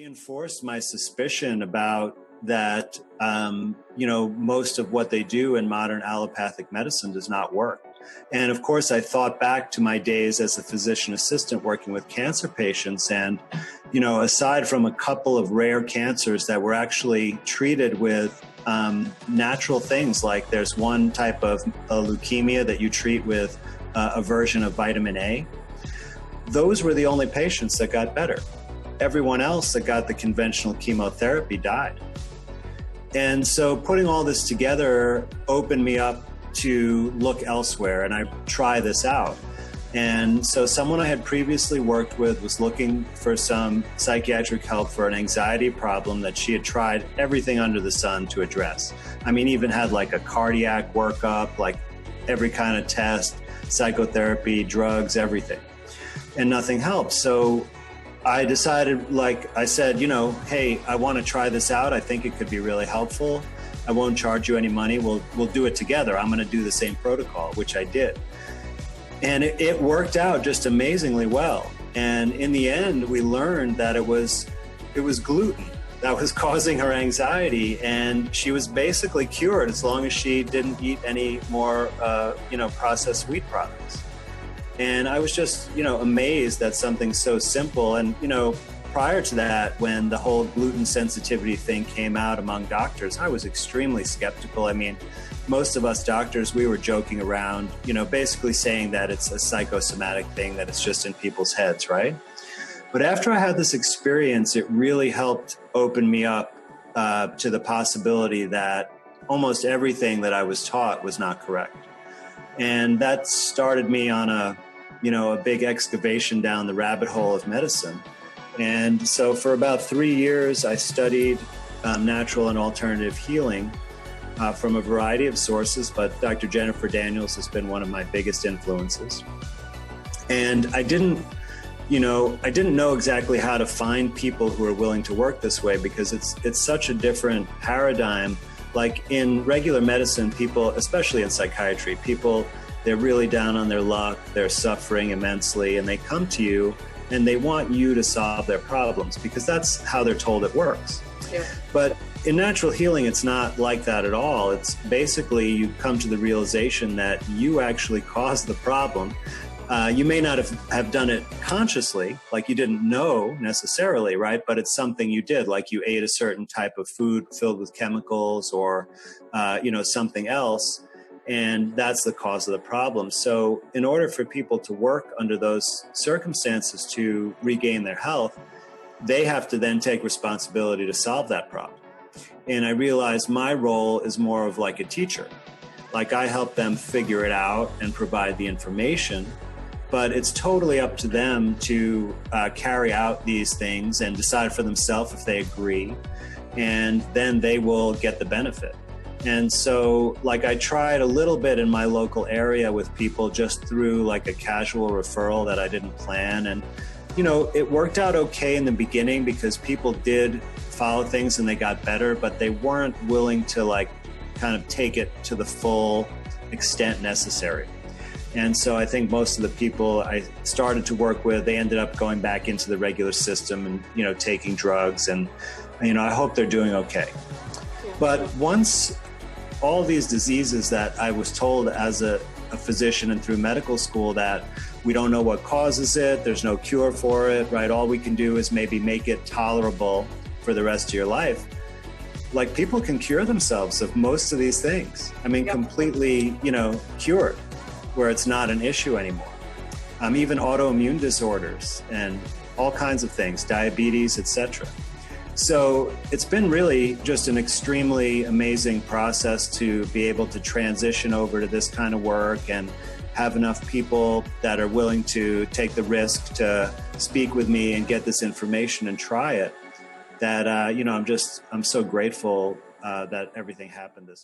reinforced my suspicion about that, most of what they do in modern allopathic medicine does not work. And of course, I thought back to my days as a physician assistant working with cancer patients. And, aside from a couple of rare cancers that were actually treated with natural things, like there's one type of leukemia that you treat with a version of vitamin A, those were the only patients that got better. Everyone else that got the conventional chemotherapy died. And so putting all this together opened me up to look elsewhere, and I try this out. And so someone I had previously worked with was looking for some psychiatric help for an anxiety problem that she had tried everything under the sun to address. I mean, even had like a cardiac workup, like every kind of test, psychotherapy, drugs, everything. And nothing helped. So I decided, like I said, hey, I want to try this out. I think it could be really helpful. I won't charge you any money. We'll do it together. I'm going to do the same protocol, which I did. And it worked out just amazingly well. And in the end, we learned that it was gluten that was causing her anxiety. And she was basically cured as long as she didn't eat any more, processed wheat products. And I was just, amazed that something so simple. And, prior to that, when the whole gluten sensitivity thing came out among doctors, I was extremely skeptical. I mean, most of us doctors, we were joking around, basically saying that it's a psychosomatic thing, that it's just in people's heads, right? But after I had this experience, it really helped open me up to the possibility that almost everything that I was taught was not correct. And that started me on a big excavation down the rabbit hole of medicine. And so for about 3 years, I studied natural and alternative healing from a variety of sources, but Dr. Jennifer Daniels has been one of my biggest influences. And I didn't know exactly how to find people who are willing to work this way, because it's such a different paradigm. Like in regular medicine, people, especially in psychiatry, they're really down on their luck, they're suffering immensely, and they come to you and they want you to solve their problems because that's how they're told it works. Yeah. But in natural healing, it's not like that at all. It's basically you come to the realization that you actually caused the problem. You may not have done it consciously, like you didn't know necessarily, right? But it's something you did, like you ate a certain type of food filled with chemicals or, something else. And that's the cause of the problem. So in order for people to work under those circumstances to regain their health, they have to then take responsibility to solve that problem. And I realized my role is more of like a teacher. Like I help them figure it out and provide the information, but it's totally up to them to carry out these things and decide for themselves if they agree, and then they will get the benefit. And so like I tried a little bit in my local area with people just through like a casual referral that I didn't plan. And, it worked out okay in the beginning because people did follow things and they got better, but they weren't willing to like kind of take it to the full extent necessary. And so I think most of the people I started to work with, they ended up going back into the regular system and, taking drugs. And, I hope they're doing okay. But once all these diseases that I was told as a physician and through medical school that we don't know what causes it, there's no cure for it, right? All we can do is maybe make it tolerable for the rest of your life. Like people can cure themselves of most of these things. I mean, completely, cured, where it's not an issue anymore. Even autoimmune disorders and all kinds of things, diabetes, etc. So it's been really just an extremely amazing process to be able to transition over to this kind of work and have enough people that are willing to take the risk to speak with me and get this information and try it, that, I'm so grateful that everything happened this way.